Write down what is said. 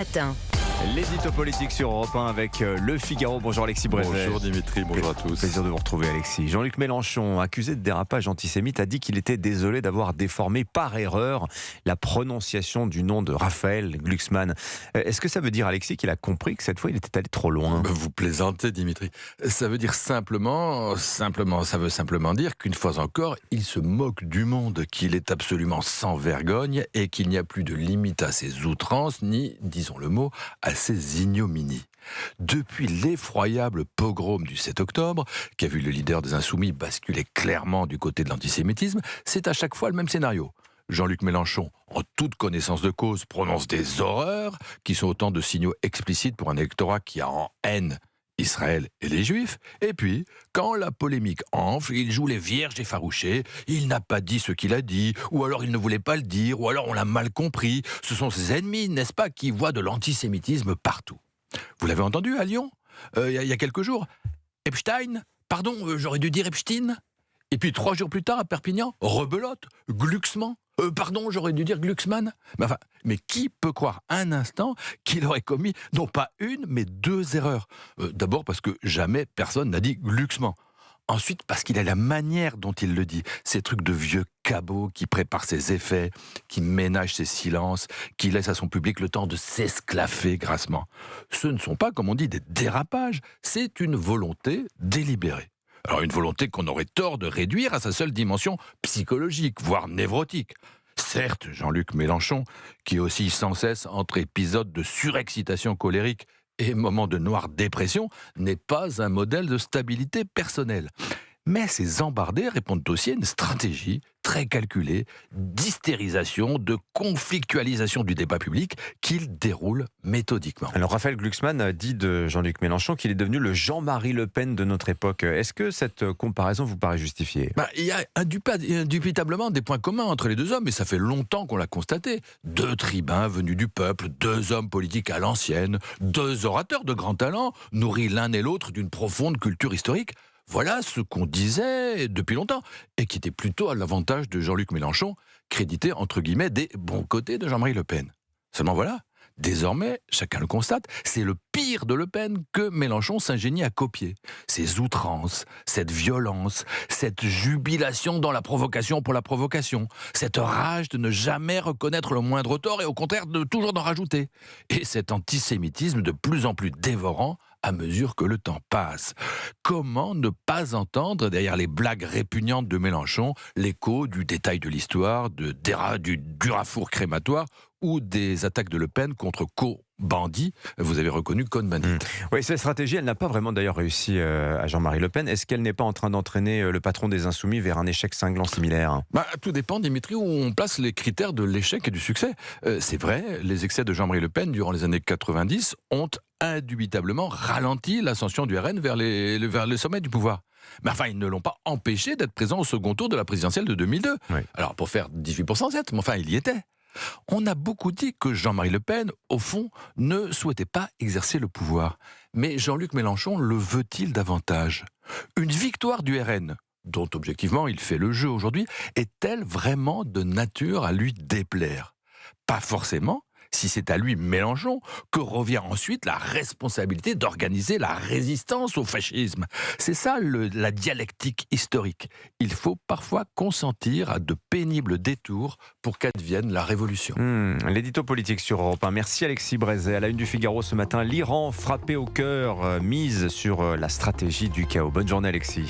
Matin. L'édito politique sur Europe 1 avec Le Figaro. Bonjour Alexis Brévet. Bonjour Dimitri, bonjour à tous. Plaisir de vous retrouver Alexis. Jean-Luc Mélenchon, accusé de dérapage antisémite, a dit qu'il était désolé d'avoir déformé par erreur la prononciation du nom de Raphaël Glucksmann. Est-ce que ça veut dire Alexis qu'il a compris que cette fois il était allé trop loin ? Vous plaisantez Dimitri. Ça veut dire ça veut simplement dire qu'une fois encore, il se moque du monde, qu'il est absolument sans vergogne et qu'il n'y a plus de limite à ses outrances, ni, disons le mot, à ses ignominies. Depuis l'effroyable pogrom du 7 octobre, qui a vu le leader des Insoumis basculer clairement du côté de l'antisémitisme, c'est à chaque fois le même scénario. Jean-Luc Mélenchon, en toute connaissance de cause, prononce des horreurs qui sont autant de signaux explicites pour un électorat qui a en haine Israël et les Juifs. Et puis, quand la polémique enfle, il joue les vierges effarouchées. Il n'a pas dit ce qu'il a dit, ou alors il ne voulait pas le dire, ou alors on l'a mal compris. Ce sont ses ennemis, n'est-ce pas, qui voient de l'antisémitisme partout. Vous l'avez entendu à Lyon, il y a quelques jours. Epstein, pardon, j'aurais dû dire Epstein. Et puis 3 jours plus tard, à Perpignan, rebelote, Glucksmann. Pardon, j'aurais dû dire Glucksmann. Mais qui peut croire un instant qu'il aurait commis non pas une, mais 2 erreurs ? D'abord parce que jamais personne n'a dit Glucksmann. Ensuite parce qu'il a la manière dont il le dit. Ces trucs de vieux cabot qui prépare ses effets, qui ménage ses silences, qui laisse à son public le temps de s'esclaffer grassement. Ce ne sont pas, comme on dit, des dérapages. C'est une volonté délibérée. Alors une volonté qu'on aurait tort de réduire à sa seule dimension psychologique, voire névrotique. Certes, Jean-Luc Mélenchon, qui oscille sans cesse entre épisodes de surexcitation colérique et moments de noire dépression, n'est pas un modèle de stabilité personnelle. Mais ces embardés répondent aussi à une stratégie très calculée d'hystérisation, de conflictualisation du débat public qu'il déroule méthodiquement. Alors Raphaël Glucksmann dit de Jean-Luc Mélenchon qu'il est devenu le Jean-Marie Le Pen de notre époque. Est-ce que cette comparaison vous paraît justifiée ? Il y a indubitablement des points communs entre les deux hommes, et ça fait longtemps qu'on l'a constaté. 2 tribuns venus du peuple, 2 hommes politiques à l'ancienne, 2 orateurs de grand talent, nourris l'un et l'autre d'une profonde culture historique. Voilà ce qu'on disait depuis longtemps, et qui était plutôt à l'avantage de Jean-Luc Mélenchon, crédité entre guillemets des bons côtés de Jean-Marie Le Pen. Seulement voilà, désormais, chacun le constate, c'est le pire de Le Pen que Mélenchon s'ingénie à copier. Ces outrances, cette violence, cette jubilation dans la provocation pour la provocation, cette rage de ne jamais reconnaître le moindre tort et au contraire de toujours d'en rajouter. Et cet antisémitisme de plus en plus dévorant à mesure que le temps passe. Comment ne pas entendre, derrière les blagues répugnantes de Mélenchon, l'écho du détail de l'histoire, du Durafour crématoire ou des attaques de Le Pen contre co-bandits, vous avez reconnu Cohn-Bendit. Oui, cette stratégie, elle n'a pas vraiment d'ailleurs réussi à Jean-Marie Le Pen. Est-ce qu'elle n'est pas en train d'entraîner le patron des Insoumis vers un échec cinglant similaire ? Tout dépend, Dimitri, où on place les critères de l'échec et du succès. C'est vrai, les excès de Jean-Marie Le Pen durant les années 90 ont indubitablement ralenti l'ascension du RN vers le sommet du pouvoir. Mais enfin, ils ne l'ont pas empêché d'être présent au second tour de la présidentielle de 2002. Oui. Alors, pour faire 18% mais enfin, il y était. On a beaucoup dit que Jean-Marie Le Pen, au fond, ne souhaitait pas exercer le pouvoir. Mais Jean-Luc Mélenchon le veut-il davantage ? Une victoire du RN, dont objectivement il fait le jeu aujourd'hui, est-elle vraiment de nature à lui déplaire ? Pas forcément, si c'est à lui, Mélenchon, que revient ensuite la responsabilité d'organiser la résistance au fascisme. C'est ça la dialectique historique. Il faut parfois consentir à de pénibles détours pour qu'advienne la révolution. L'édito politique sur Europe 1. Merci Alexis Brévet. À la une du Figaro ce matin, l'Iran frappé au cœur, mise sur la stratégie du chaos. Bonne journée Alexis.